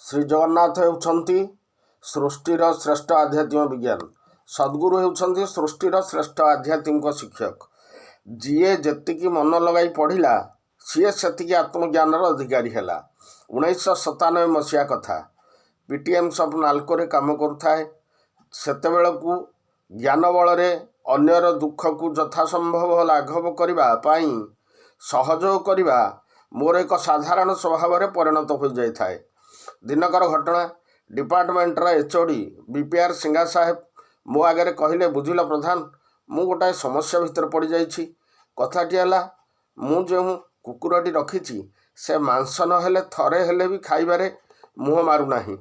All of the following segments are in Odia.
ଶ୍ରୀ ଜଗନ୍ନାଥ ହେଉଛନ୍ତି ସୃଷ୍ଟିର ଶ୍ରେଷ୍ଠ ଆଧ୍ୟାତ୍ମିକ ବିଜ୍ଞାନ। ସଦ୍ଗୁରୁ ହେଉଛନ୍ତି ସୃଷ୍ଟିର ଶ୍ରେଷ୍ଠ ଆଧ୍ୟାତ୍ମିକ ଶିକ୍ଷକ। ଯିଏ ଯେତିକି ମନ ଲଗାଇ ପଢ଼ିଲା ସିଏ ସେତିକି ଆତ୍ମଜ୍ଞାନର ଅଧିକାରୀ ହେଲା। 1997 ମସିହା କଥା। PTM ସବ୍ ନାଲ୍କୋରେ କାମ କରୁଥାଏ। ସେତେବେଳକୁ ଜ୍ଞାନ ବଳରେ ଅନ୍ୟର ଦୁଃଖକୁ ଯଥାସମ୍ଭବ ଲାଘବ କରିବା ପାଇଁ ସହଯୋଗ କରିବା ମୋର ଏକ ସାଧାରଣ ସ୍ୱଭାବରେ ପରିଣତ ହୋଇଯାଇଥାଏ। ଦିନକର ଘଟଣା, ଡିପାର୍ଟମେଣ୍ଟର HOD BPR ସିଂଘା ସାହେବ ମୋ ଆଗରେ କହିଲେ, ବୁଝିଲ ପ୍ରଧାନ, ମୁଁ ଗୋଟାଏ ସମସ୍ୟା ଭିତରେ ପଡ଼ିଯାଇଛି। କଥାଟି ହେଲା, ମୁଁ ଯେଉଁ କୁକୁରଟି ରଖିଛି ସେ ମାଂସ ନହେଲେ ଥରେ ହେଲେ ବି ଖାଇବାରେ ମୁହଁ ମାରୁନାହିଁ।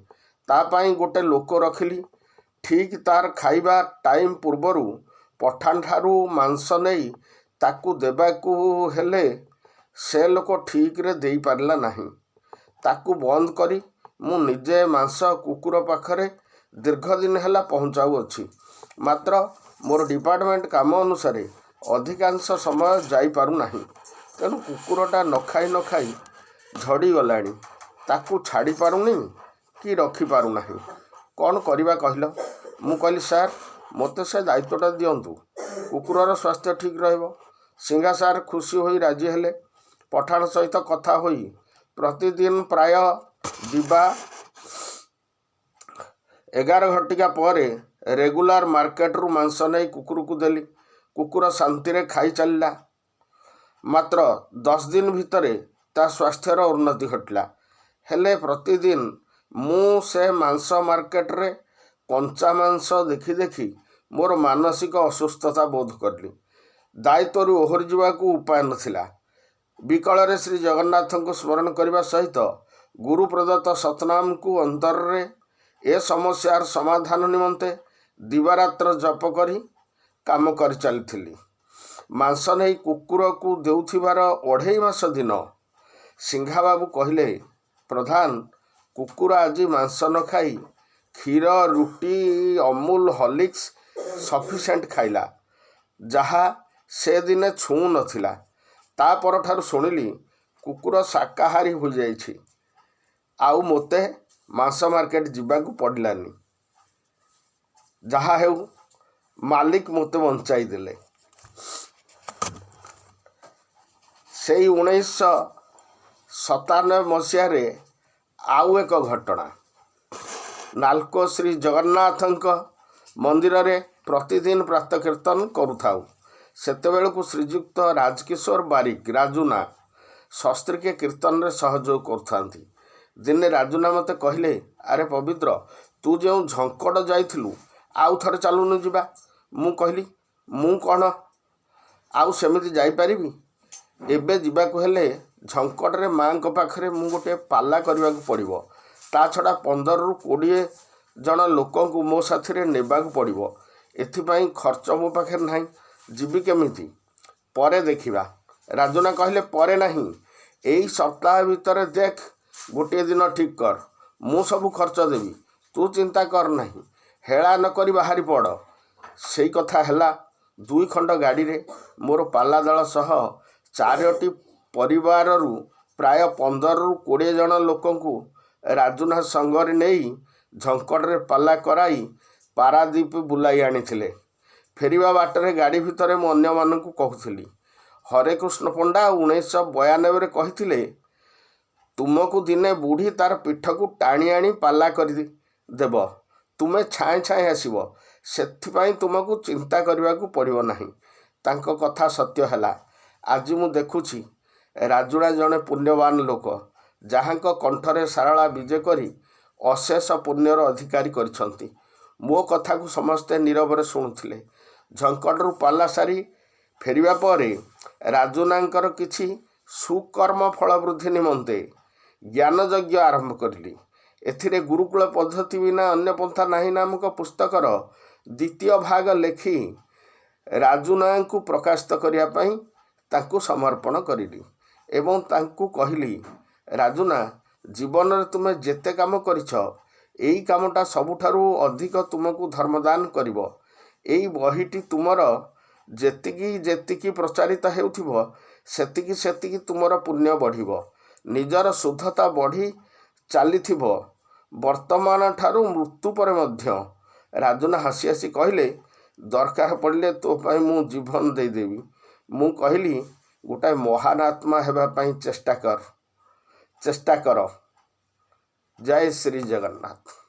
ତା ପାଇଁ ଗୋଟେ ଲୋକ ରଖିଲି। ଠିକ୍ ତାର ଖାଇବା ଟାଇମ୍ ପୂର୍ବରୁ ପଠାଣଠାରୁ ମାଂସ ନେଇ ତାକୁ ଦେବାକୁ ହେଲେ ସେ ଲୋକ ଠିକ୍ରେ ଦେଇପାରିଲା ନାହିଁ। ତାକୁ ବନ୍ଦ କରି ମୁଁ ନିଜେ ମାଂସ କୁକୁର ପାଖରେ ଦୀର୍ଘଦିନ ହେଲା ପହଞ୍ଚାଉଅଛି। ମାତ୍ର ମୋର ଡିପାର୍ଟମେଣ୍ଟ କାମ ଅନୁସାରେ ଅଧିକାଂଶ ସମୟ ଯାଇପାରୁନାହିଁ। ତେଣୁ କୁକୁରଟା ନ ଖାଇ ଝଡ଼ିଗଲାଣି। ତାକୁ ଛାଡ଼ି ପାରୁନି କି ରଖିପାରୁନାହିଁ। କ'ଣ କରିବା କହିଲ? ମୁଁ କହିଲି, ସାର୍, ମୋତେ ସେ ଦାୟିତ୍ୱଟା ଦିଅନ୍ତୁ। କୁକୁରର ସ୍ୱାସ୍ଥ୍ୟ ଠିକ୍ ରହିବ। ସିଂଘା ସାର୍ ଖୁସି ହୋଇ ରାଜି ହେଲେ। ପଠାଣ ସହିତ କଥା ହୋଇ ପ୍ରତିଦିନ ପ୍ରାୟ ଦିବା 11 ଘଟିକା ପରେ ରେଗୁଲାର ମାର୍କେଟରୁ ମାଂସ ନେଇ କୁକୁରକୁ ଦେଲି। କୁକୁର ଶାନ୍ତିରେ ଖାଇ ଚାଲିଲା। ମାତ୍ର 10 ଦିନ ଭିତରେ ତା ସ୍ୱାସ୍ଥ୍ୟର ଉନ୍ନତି ଘଟିଲା। ହେଲେ ପ୍ରତିଦିନ ମୁଁ ସେ ମାଂସ ମାର୍କେଟରେ କଞ୍ଚା ମାଂସ ଦେଖି ଦେଖି ମୋର ମାନସିକ ଅସୁସ୍ଥତା ବୋଧ କଲି। ଦାୟିତ୍ୱରୁ ଓହରି ଯିବାକୁ ଉପାୟ ନଥିଲା। ବିକଳରେ ଶ୍ରୀ ଜଗନ୍ନାଥଙ୍କୁ ସ୍ମରଣ କରିବା ସହିତ ଗୁରୁ ପ୍ରଦତ୍ତ ସତନାମକୁ ଅନ୍ତରରେ ଏ ସମସ୍ୟାର ସମାଧାନ ନିମନ୍ତେ ଦିବାରାତ୍ର ଜପ କରି କାମ କରିଚାଲିଥିଲି। ମାଂସ ନେଇ କୁକୁରକୁ ଦେଉଥିବାର 2.5 ମାସ ଦିନ ସିଂଘାବାବୁ କହିଲେ, ପ୍ରଧାନ, କୁକୁର ଆଜି ମାଂସ ନ ଖାଇ କ୍ଷୀର, ରୁଟି, ଅମୁଲ, ହର୍ଲିକ୍ସ ସଫିସେଣ୍ଟ ଖାଇଲା, ଯାହା ସେ ଦିନେ ଛୁଁ ନଥିଲା। ତା ପରଠାରୁ ଶୁଣିଲି କୁକୁର ଶାକାହାରୀ ହୋଇଯାଇଛି। ଆଉ ମୋତେ ମାଂସ ମାର୍କେଟ ଯିବାକୁ ପଡ଼ିଲାନି। ଯାହା ହେଉ, ମାଲିକ ମୋତେ ବଞ୍ଚାଇ ଦେଲେ। ସେଇ 1997 ମସିହାରେ ଆଉ ଏକ ଘଟଣା। ନାଲ୍କୋ ଶ୍ରୀ ଜଗନ୍ନାଥଙ୍କ ମନ୍ଦିରରେ ପ୍ରତିଦିନ ପ୍ରାତଃ କୀର୍ତ୍ତନ କରୁଥାଉ। ସେତେବେଳକୁ ଶ୍ରୀଯୁକ୍ତ ରାଜକିଶୋର ବାରିକ ରାଜୁନା ଶସ୍ତ୍ରୀକେ କୀର୍ତ୍ତନରେ ସହଯୋଗ କରୁଥାନ୍ତି। ଦିନେ ରାଜୁନା ମୋତେ କହିଲେ, ଆରେ ପବିତ୍ର, ତୁ ଯେଉଁ ଝଙ୍କଡ଼ ଯାଇଥିଲୁ ଆଉ ଥରେ ଚାଲୁନୁ ଯିବା। ମୁଁ କହିଲି, ମୁଁ କ'ଣ ଆଉ ସେମିତି ଯାଇପାରିବି? ଏବେ ଯିବାକୁ ହେଲେ ଝଙ୍କଡ଼ରେ ମାଙ୍କ ପାଖରେ ମୁଁ ଗୋଟିଏ ପାଲା କରିବାକୁ ପଡ଼ିବ। ତା ଛଡ଼ା 15ରୁ 20 ଜଣ ଲୋକଙ୍କୁ ମୋ ସାଥିରେ ନେବାକୁ ପଡ଼ିବ। ଏଥିପାଇଁ ଖର୍ଚ୍ଚ ମୋ ପାଖରେ ନାହିଁ। ଯିବି କେମିତି? ପରେ ଦେଖିବା। ରାଜୁନା କହିଲେ, ପରେ ନାହିଁ, ଏଇ ସପ୍ତାହ ଭିତରେ ଦେଖ, ଗୋଟିଏ ଦିନ ଠିକ୍ କର। ମୁଁ ସବୁ ଖର୍ଚ୍ଚ ଦେବି। ତୁ ଚିନ୍ତା କର ନାହିଁ। ହେଳା ନ କରି ବାହାରି ପଡ଼। ସେଇ କଥା ହେଲା। 2 ଖଣ୍ଡ ଗାଡ଼ିରେ ମୋର ପାଲା ଦଳ ସହ 4ଟି ପରିବାରରୁ ପ୍ରାୟ 15ରୁ 20 ଜଣ ଲୋକଙ୍କୁ ରାଜୁନା ସଙ୍ଗରେ ନେଇ ଝଙ୍କଡ଼ରେ ପାଲା କରାଇ ପାରାଦୀପ ବୁଲାଇ ଆଣିଥିଲେ। ଫେରିବା ବାଟରେ ଗାଡ଼ି ଭିତରେ ମୁଁ ଅନ୍ୟମାନଙ୍କୁ କହୁଥିଲି, ହରେକୃଷ୍ଣ ପଣ୍ଡା 1992ରେ କହିଥିଲେ, ତୁମକୁ ଦିନେ ବୁଢ଼ୀ ତାର ପିଠକୁ ଟାଣି ଆଣି ପାଲା କରି ଦେବ। ତୁମେ ଛାଏଁ ଛାଏଁ ଆସିବ। ସେଥିପାଇଁ ତୁମକୁ ଚିନ୍ତା କରିବାକୁ ପଡ଼ିବ ନାହିଁ। ତାଙ୍କ କଥା ସତ୍ୟ ହେଲା। ଆଜି ମୁଁ ଦେଖୁଛି ରାଜୁନା ଜଣେ ପୁଣ୍ୟବାନ ଲୋକ, ଯାହାଙ୍କ କଣ୍ଠରେ ସାରଳା ବିଜେ କରି ଅଶେଷ ପୁଣ୍ୟର ଅଧିକାରୀ କରିଛନ୍ତି। ମୋ କଥାକୁ ସମସ୍ତେ ନୀରବରେ ଶୁଣୁଥିଲେ। ଝଙ୍କଡ଼ରୁ ପାଲା ସାରି ଫେରିବା ପରେ ରାଜୁନାଙ୍କର କିଛି ସୁକର୍ମ ଫଳ ବୃଦ୍ଧି ନିମନ୍ତେ ଜ୍ଞାନଯଜ୍ଞ ଆରମ୍ଭ କରିଲି। ଏଥିରେ ଗୁରୁକୁଳ ପଦ୍ଧତି ବିନା ଅନ୍ୟ ପନ୍ଥା ନାହିଁ ନାମକ ପୁସ୍ତକର 2ୟ ଭାଗ ଲେଖି ରାଜୁନାଙ୍କୁ ପ୍ରକାଶିତ କରିବା ପାଇଁ ତାଙ୍କୁ ସମର୍ପଣ କରିଲି ଏବଂ ତାଙ୍କୁ କହିଲି, ରାଜୁନା, ଜୀବନରେ ତୁମେ ଯେତେ କାମ କରିଛ, ଏଇ କାମଟା ସବୁଠାରୁ ଅଧିକ ତୁମକୁ ଧର୍ମଦାନ କରିବ। ଏଇ ବହିଟି ତୁମର ଯେତିକି ପ୍ରଚାରିତ ହେଉଥିବ, ସେତିକି ତୁମର ପୁଣ୍ୟ ବଢ଼ିବ। ନିଜର ଶୁଦ୍ଧତା ବଢ଼ି ଚାଲିଥିବ। ବର୍ତ୍ତମାନ ଠାରୁ ମୃତ୍ୟୁ ପରେ ମଧ୍ୟ ରାଜୁନା ହସି ହସି କହିଲେ, ଦରକାର ପଡ଼ିଲେ ତୋ ପାଇଁ ମୁଁ ଜୀବନ ଦେଇଦେବି। ମୁଁ କହିଲି, ଗୋଟାଏ ମହାନ ଆତ୍ମା ହେବା ପାଇଁ ଚେଷ୍ଟା କର। ଜୟ ଶ୍ରୀ ଜଗନ୍ନାଥ।